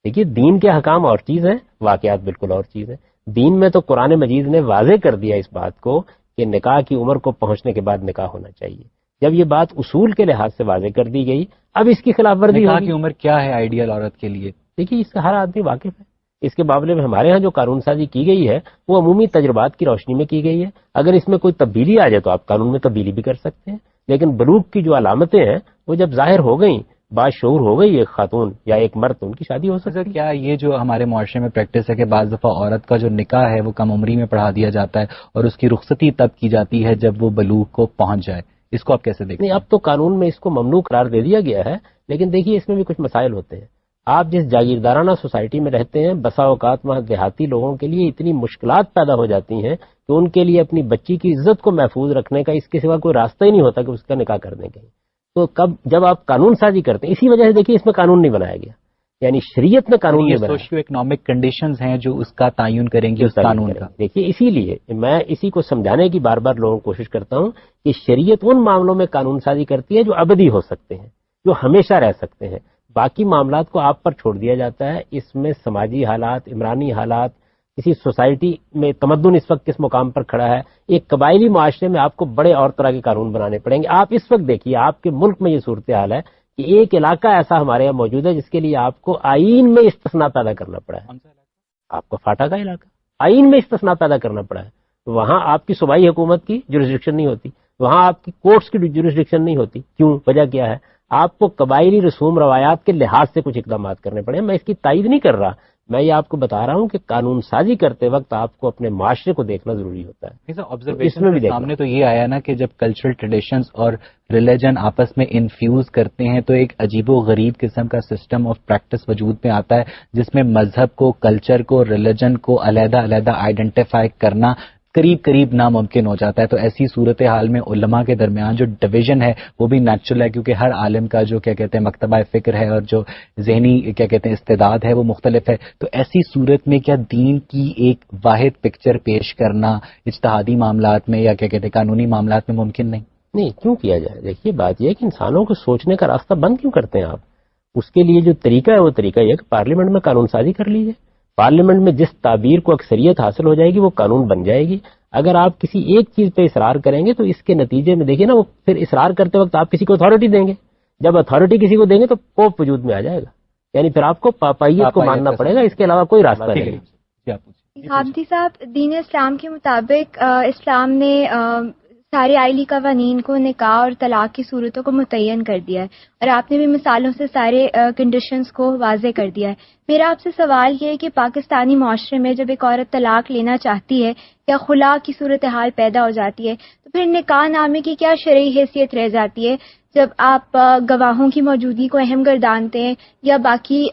دیکھیے دین کے احکام اور چیز ہے، واقعات بالکل اور چیز ہے۔ دین میں تو قرآن مجید نے واضح کر دیا اس بات کو کہ نکاح کی عمر کو پہنچنے کے بعد نکاح ہونا چاہیے۔ جب یہ بات اصول کے لحاظ سے واضح کر دی گئی، اب اس کی خلاف ورزی نکاح کی عمر کیا ہے آئیڈیل عورت کے لیے؟ دیکھیے اس سے ہر آدمی واقف ہے۔ اس کے معاملے میں ہمارے ہاں جو قانون سازی کی گئی ہے وہ عمومی تجربات کی روشنی میں کی گئی ہے۔ اگر اس میں کوئی تبدیلی آ جائے تو آپ قانون میں تبدیلی بھی کر سکتے ہیں، لیکن بلوغ کی جو علامتیں ہیں وہ جب ظاہر ہو گئیں، باشعور ہو گئی ایک خاتون یا ایک مرد، ان کی شادی ہو سکتی ہے۔ کیا یہ جو ہمارے معاشرے میں پریکٹس ہے کہ بعض دفعہ عورت کا جو نکاح ہے وہ کم عمری میں پڑھا دیا جاتا ہے اور اس کی رخصتی تب کی جاتی ہے جب وہ بلوغ کو پہنچ جائے، اس کو آپ کیسے دیکھتے ہیں؟ نہیں، اب تو قانون میں اس کو ممنوع قرار دے دیا گیا ہے، لیکن دیکھیے اس میں بھی کچھ مسائل ہوتے ہیں۔ آپ جس جاگیردارانہ سوسائٹی میں رہتے ہیں، بسا اوقات وہاں دیہاتی لوگوں کے لیے اتنی مشکلات پیدا ہو جاتی ہیں کہ ان کے لیے اپنی بچی کی عزت کو محفوظ رکھنے کا اس کے سوا کوئی راستہ ہی نہیں ہوتا کہ اس کا نکاح کرنے کا۔ تو جب آپ قانون سازی کرتے ہیں، اسی وجہ سے دیکھیے اس میں قانون نہیں بنایا گیا، یعنی شریعت میں قانون نہیں بنایا۔ سوشیو اکنامک کنڈیشنز ہیں جو اس کا تعین کریں گے اس قانون کا۔ دیکھیے اسی لیے میں اسی کو سمجھانے کی بار بار لوگوں کو کوشش کرتا ہوں کہ شریعت ان معاملوں میں قانون سازی کرتی ہے جو ابدی ہو سکتے ہیں، جو ہمیشہ رہ سکتے ہیں، باقی معاملات کو آپ پر چھوڑ دیا جاتا ہے۔ اس میں سماجی حالات، عمرانی حالات، کسی سوسائٹی میں تمدن اس وقت کس مقام پر کھڑا ہے، ایک قبائلی معاشرے میں آپ کو بڑے اور طرح کے قانون بنانے پڑیں گے۔ آپ اس وقت دیکھیے آپ کے ملک میں یہ صورتحال ہے کہ ایک علاقہ ایسا ہمارے یہاں موجود ہے جس کے لیے آپ کو آئین میں استثناء پیدا کرنا پڑا ہے۔ آپ کو فاٹا کا علاقہ آئین میں استثناء پیدا کرنا پڑا ہے۔ وہاں آپ کی صوبائی حکومت کی جورسڈکشن نہیں ہوتی، وہاں آپ کی کورٹس کی جورسڈکشن نہیں ہوتی۔ کیوں؟ وجہ کیا ہے؟ آپ کو قبائلی رسوم روایات کے لحاظ سے کچھ اقدامات کرنے پڑے۔ میں اس کی تائید نہیں کر رہا، میں یہ آپ کو بتا رہا ہوں کہ قانون سازی کرتے وقت آپ کو اپنے معاشرے کو دیکھنا ضروری ہوتا ہے۔ اس میں بھی سامنے تو یہ آیا نا کہ جب کلچرل ٹریڈیشنز اور ریلیجن آپس میں انفیوز کرتے ہیں تو ایک عجیب و غریب قسم کا سسٹم آف پریکٹس وجود میں آتا ہے جس میں مذہب کو، کلچر کو، ریلیجن کو علیحدہ علیحدہ آئیڈینٹیفائی کرنا قریب قریب ناممکن ہو جاتا ہے۔ تو ایسی صورتحال میں علماء کے درمیان جو ڈویژن ہے وہ بھی نیچرل ہے، کیونکہ ہر عالم کا جو کیا کہتے ہیں مکتبہ فکر ہے اور جو ذہنی کیا کہتے ہیں استعداد ہے وہ مختلف ہے۔ تو ایسی صورت میں کیا دین کی ایک واحد پکچر پیش کرنا اجتہادی معاملات میں یا کیا کہتے ہیں قانونی معاملات میں ممکن نہیں؟ کیوں کیا جائے؟ دیکھیے بات یہ ہے کہ انسانوں کو سوچنے کا راستہ بند کیوں کرتے ہیں آپ؟ اس کے لیے جو طریقہ ہے وہ طریقہ یہ ہے کہ پارلیمنٹ میں قانون سازی کر لیجیے۔ پارلیمنٹ میں جس تعبیر کو اکثریت حاصل ہو جائے گی وہ قانون بن جائے گی۔ اگر آپ کسی ایک چیز پہ اصرار کریں گے تو اس کے نتیجے میں دیکھیے نا، وہ پھر اصرار کرتے وقت آپ کسی کو اتھارٹی دیں گے جب اتھارٹی کسی کو دیں گے تو پوپ وجود میں آ جائے گا، یعنی پھر آپ کو پاپائیت کو ماننا پڑے گا، اس کے علاوہ کوئی راستہ نہیں۔ حامدی صاحب، دین اسلام کے مطابق اسلام نے سارے آئلی قوانین کو نکاح اور طلاق کی صورتوں کو متعین کر دیا ہے، اور آپ نے بھی مثالوں سے سارے کنڈیشنز کو واضح کر دیا ہے۔ میرا آپ سے سوال یہ ہے کہ پاکستانی معاشرے میں جب ایک عورت طلاق لینا چاہتی ہے یا خلا کی صورتحال پیدا ہو جاتی ہے تو پھر نکاح نامے کی کیا شرعی حیثیت رہ جاتی ہے جب آپ گواہوں کی موجودگی کو اہم گردانتے ہیں یا باقی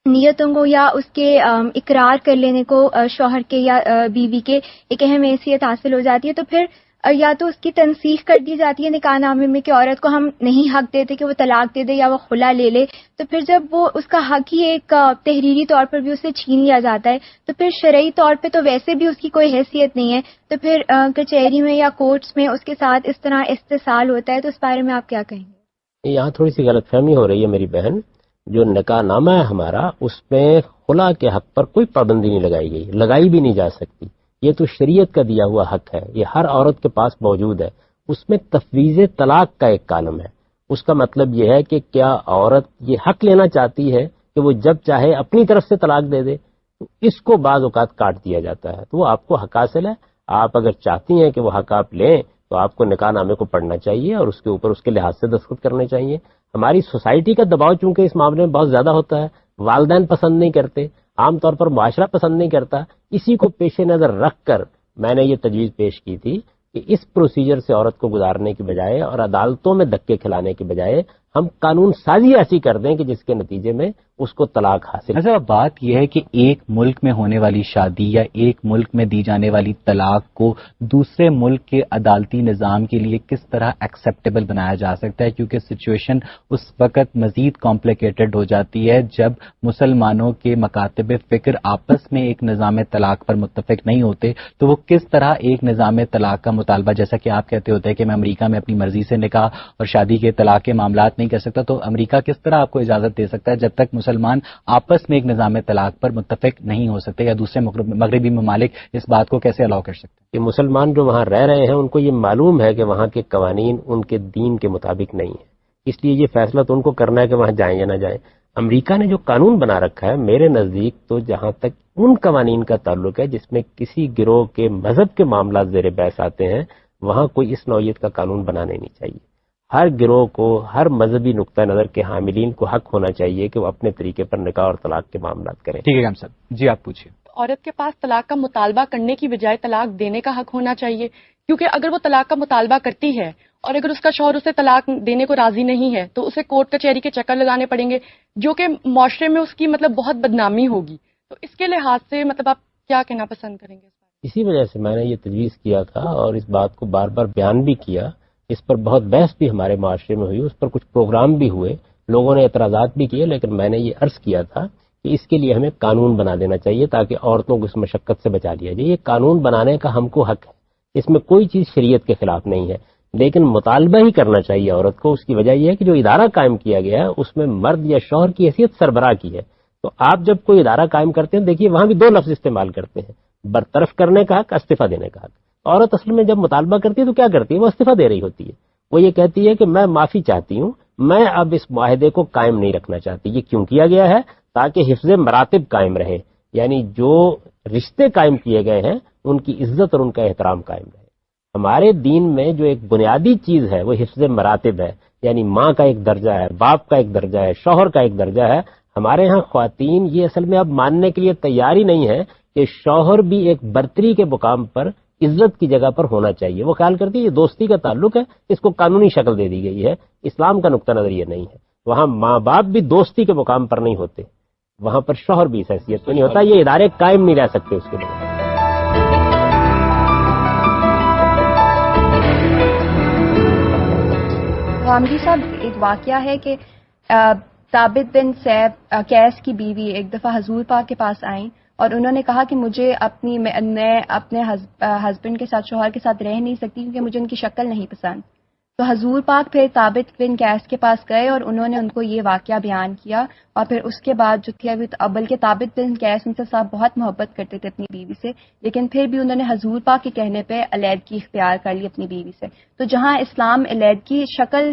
نیتوں کو یا اس کے اقرار کر لینے کو شوہر کے یا بیوی کے ایک اہم حیثیت حاصل ہو جاتی ہے، تو پھر یا تو اس کی تنسیخ کر دی جاتی ہے نکاح نامے میں کہ عورت کو ہم نہیں حق دیتے کہ وہ طلاق دے دے یا وہ خلا لے لے، تو پھر جب وہ اس کا حق ہی ایک تحریری طور پر بھی اسے چھین لیا جاتا ہے تو پھر شرعی طور پہ تو ویسے بھی اس کی کوئی حیثیت نہیں ہے، تو پھر کچہری میں یا کورٹس میں اس کے ساتھ اس طرح استحصال ہوتا ہے، تو اس بارے میں آپ کیا کہیں گے؟ یہاں تھوڑی سی غلط فہمی ہو رہی ہے میری بہن۔ جو نکاح نامہ ہے ہمارا، اس میں خلا کے حق پر کوئی پابندی نہیں لگائی گئی، لگائی بھی نہیں جا سکتی، یہ تو شریعت کا دیا ہوا حق ہے، یہ ہر عورت کے پاس موجود ہے۔ اس میں تفویض طلاق کا ایک کالم ہے، اس کا مطلب یہ ہے کہ کیا عورت یہ حق لینا چاہتی ہے کہ وہ جب چاہے اپنی طرف سے طلاق دے دے، تو اس کو بعض اوقات کاٹ دیا جاتا ہے، تو وہ آپ کو حق حاصل ہے۔ آپ اگر چاہتی ہیں کہ وہ حق آپ لیں تو آپ کو نکاح نامے کو پڑھنا چاہیے اور اس کے اوپر اس کے لحاظ سے دستخط کرنے چاہیے۔ ہماری سوسائٹی کا دباؤ چونکہ اس معاملے میں بہت زیادہ ہوتا ہے، والدین پسند نہیں کرتے، عام طور پر معاشرہ پسند نہیں کرتا، اسی کو پیش نظر رکھ کر میں نے یہ تجویز پیش کی تھی کہ اس پروسیجر سے عورت کو گزارنے کی بجائے اور عدالتوں میں دھکے کھلانے کی بجائے ہم قانون سازی ایسی کر دیں کہ جس کے نتیجے میں اس کو طلاق حاصل۔ اچھا، بات یہ ہے کہ ایک ملک میں ہونے والی شادی یا ایک ملک میں دی جانے والی طلاق کو دوسرے ملک کے عدالتی نظام کے لیے کس طرح ایکسیپٹیبل بنایا جا سکتا ہے، کیونکہ سچویشن اس وقت مزید کمپلیکیٹڈ ہو جاتی ہے جب مسلمانوں کے مکاتب فکر آپس میں ایک نظام طلاق پر متفق نہیں ہوتے، تو وہ کس طرح ایک نظام طلاق کا مطالبہ، جیسا کہ آپ کہتے ہوتے ہیں کہ میں امریکہ میں اپنی مرضی سے نکاح اور شادی کے طلاق کے معاملات نہیں کر سکتا، تو امریکہ کس طرح آپ کو اجازت دے سکتا ہے جب تک مسلمان آپس میں ایک نظام طلاق پر متفق نہیں ہو سکتے، یا دوسرے مغربی ممالک اس بات کو کیسے الاؤ کر سکتے ہیں؟ کہ مسلمان جو وہاں رہ رہے ہیں ان کو یہ معلوم ہے کہ وہاں کے قوانین ان کے دین کے مطابق نہیں ہیں، اس لیے یہ فیصلہ تو ان کو کرنا ہے کہ وہاں جائیں یا نہ جائیں۔ امریکہ نے جو قانون بنا رکھا ہے میرے نزدیک تو جہاں تک ان قوانین کا تعلق ہے جس میں کسی گروہ کے مذہب کے معاملات زیر بحث آتے ہیں، وہاں کوئی اس نوعیت کا قانون بنانا نہیں چاہیے۔ ہر گروہ کو، ہر مذہبی نقطہ نظر کے حاملین کو حق ہونا چاہیے کہ وہ اپنے طریقے پر نکاح اور طلاق کے معاملات کریں۔ ٹھیک ہے صاحب جی، آپ پوچھیے۔ عورت کے پاس طلاق کا مطالبہ کرنے کی بجائے طلاق دینے کا حق ہونا چاہیے، کیونکہ اگر وہ طلاق کا مطالبہ کرتی ہے اور اگر اس کا شوہر اسے طلاق دینے کو راضی نہیں ہے تو اسے کورٹ کچہری کے چکر لگانے پڑیں گے، جو کہ معاشرے میں اس کی بہت بدنامی ہوگی۔ تو اس کے لحاظ سے آپ کیا کہنا پسند کریں گے؟ اسی وجہ سے میں نے یہ تجویز کیا تھا اور اس بات کو بار بار بیان بھی کیا، اس پر بہت بحث بھی ہمارے معاشرے میں ہوئی، اس پر کچھ پروگرام بھی ہوئے، لوگوں نے اعتراضات بھی کیے، لیکن میں نے یہ عرض کیا تھا کہ اس کے لیے ہمیں قانون بنا دینا چاہیے تاکہ عورتوں کو اس مشقت سے بچا لیا جائے۔ یہ قانون بنانے کا ہم کو حق ہے، اس میں کوئی چیز شریعت کے خلاف نہیں ہے، لیکن مطالبہ ہی کرنا چاہیے عورت کو۔ اس کی وجہ یہ ہے کہ جو ادارہ قائم کیا گیا ہے اس میں مرد یا شوہر کی حیثیت سربراہ کی ہے، تو آپ جب کوئی ادارہ قائم کرتے ہیں، دیکھیے وہاں بھی دو لفظ استعمال کرتے ہیں، برطرف کرنے کا حق، استعفیٰ دینے کا حق۔ عورت اصل میں جب مطالبہ کرتی ہے تو کیا کرتی ہے؟ وہ استعفیٰ دے رہی ہوتی ہے، وہ یہ کہتی ہے کہ میں معافی چاہتی ہوں، میں اب اس معاہدے کو قائم نہیں رکھنا چاہتی۔ یہ کیوں کیا گیا ہے؟ تاکہ حفظ مراتب قائم رہے، یعنی جو رشتے قائم کیے گئے ہیں ان کی عزت اور ان کا احترام قائم رہے۔ ہمارے دین میں جو ایک بنیادی چیز ہے وہ حفظ مراتب ہے، یعنی ماں کا ایک درجہ ہے، باپ کا ایک درجہ ہے، شوہر کا ایک درجہ ہے۔ ہمارے ہاں خواتین یہ اصل میں اب ماننے کے لیے تیار ہی نہیں ہے کہ شوہر بھی ایک برتری کے مقام پر عزت کی جگہ پر ہونا چاہیے۔ وہ خیال کرتی ہے یہ دوستی کا تعلق ہے، اس کو قانونی شکل دے دی گئی ہے۔ اسلام کا نقطہ نظر یہ نہیں ہے، وہاں ماں باپ بھی دوستی کے مقام پر نہیں ہوتے، وہاں پر شوہر بھی اس حیثیت میں نہیں ہوتا، یہ ادارے قائم نہیں رہ سکتے اس کے بعد۔ حامدی صاحب، ایک واقعہ ہے کہ ثابت بن سیب کیس کی بیوی ایک دفعہ حضور پاک کے پاس آئیں اور انہوں نے کہا کہ میں اپنے ہسبینڈ کے ساتھ، شوہر کے ساتھ رہ نہیں سکتی کیونکہ مجھے ان کی شکل نہیں پسند۔ تو حضور پاک پھر ثابت بن کیس کے پاس گئے اور انہوں نے ان کو یہ واقعہ بیان کیا، اور پھر اس کے بعد جو تھی بلکہ ثابت بن کیس ان سے صاحب بہت محبت کرتے تھے اپنی بیوی سے، لیکن پھر بھی انہوں نے حضور پاک کے کہنے پہ علیحدگی اختیار کر لی اپنی بیوی سے۔ تو جہاں اسلام علیحدگی شکل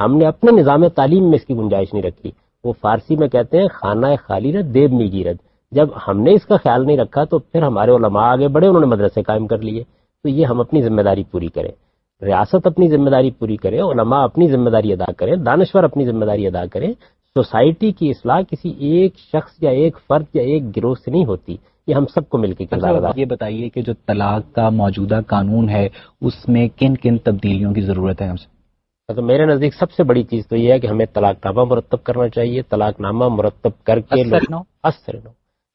ہم نے اپنے نظام تعلیم میں اس کی گنجائش نہیں رکھی. وہ فارسی میں کہتے ہیں خانہ خالی رد دیب می گیرد. جب ہم نے اس کا خیال نہیں رکھا تو پھر ہمارے علماء آگے بڑھے, انہوں نے مدرسے قائم کر لیے. تو یہ ہم اپنی ذمہ داری پوری کریں, ریاست اپنی ذمہ داری پوری کرے, علماء اپنی ذمہ داری ادا کریں, دانشور اپنی ذمہ داری ادا کریں. سوسائٹی کی اصلاح کسی ایک شخص یا ایک فرد یا ایک گروہ سے نہیں ہوتی, یہ ہم سب کو مل کے کردار ادا. یہ بتائیے کہ جو طلاق کا موجودہ قانون ہے اس میں کن کن تبدیلیوں کی ضرورت ہے ہم سے؟ تو میرے نزدیک سب سے بڑی چیز تو یہ ہے کہ ہمیں طلاق نامہ مرتب کرنا چاہیے. طلاق نامہ مرتب کر کے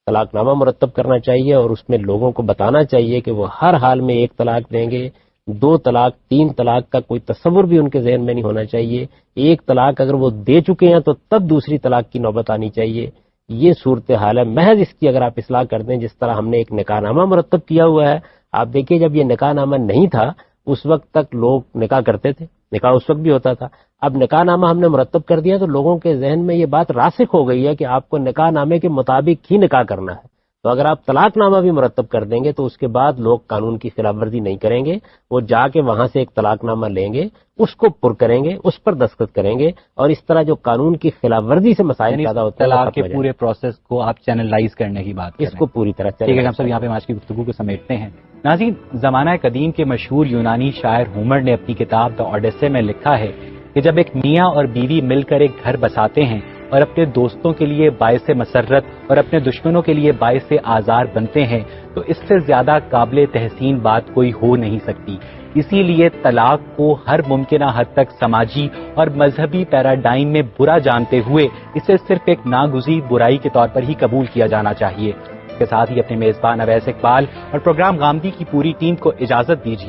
طلاق نامہ مرتب کرنا چاہیے, اور اس میں لوگوں کو بتانا چاہیے کہ وہ ہر حال میں ایک طلاق دیں گے. 2 طلاق 3 طلاق کا کوئی تصور بھی ان کے ذہن میں نہیں ہونا چاہیے. ایک طلاق اگر وہ دے چکے ہیں تو تب دوسری طلاق کی نوبت آنی چاہیے. یہ صورتحال ہے. محض اس کی اگر آپ اصلاح کر دیں, جس طرح ہم نے ایک نکاح نامہ مرتب کیا ہوا ہے. آپ دیکھیے جب یہ نکاح نامہ نہیں تھا اس وقت تک لوگ نکاح کرتے تھے, نکاح اس وقت بھی ہوتا تھا. اب نکاح نامہ ہم نے مرتب کر دیا تو لوگوں کے ذہن میں یہ بات راسخ ہو گئی ہے کہ آپ کو نکاح نامے کے مطابق ہی نکاح کرنا ہے. تو اگر آپ طلاق نامہ بھی مرتب کر دیں گے تو اس کے بعد لوگ قانون کی خلاف ورزی نہیں کریں گے. وہ جا کے وہاں سے ایک طلاق نامہ لیں گے, اس کو پر کریں گے, اس پر دستخط کریں گے, اور اس طرح جو قانون کی خلاف ورزی سے مسائل پیدا ہوتے ہیں طلاق کے پورے پروسیس کو آپ چینلائز کرنے کی بات اس کو پوری طرح. ٹھیک ہے, ہم سب یہاں پہ آج کی گفتگو کو سمیٹتے ہیں. ناظرین, زمانہ قدیم کے مشہور یونانی شاعر ہومر نے اپنی کتاب دی اوڈیسے میں لکھا ہے کہ جب ایک میاں اور بیوی مل کر ایک گھر بساتے ہیں اور اپنے دوستوں کے لیے باعث مسرت اور اپنے دشمنوں کے لیے باعث آزار بنتے ہیں تو اس سے زیادہ قابل تحسین بات کوئی ہو نہیں سکتی. اسی لیے طلاق کو ہر ممکنہ حد تک سماجی اور مذہبی پیراڈائم میں برا جانتے ہوئے اسے صرف ایک ناگزیر برائی کے طور پر ہی قبول کیا جانا چاہیے. اس کے ساتھ ہی اپنے میزبان اویس اقبال اور پروگرام غامدی کی پوری ٹیم کو اجازت دیجیے.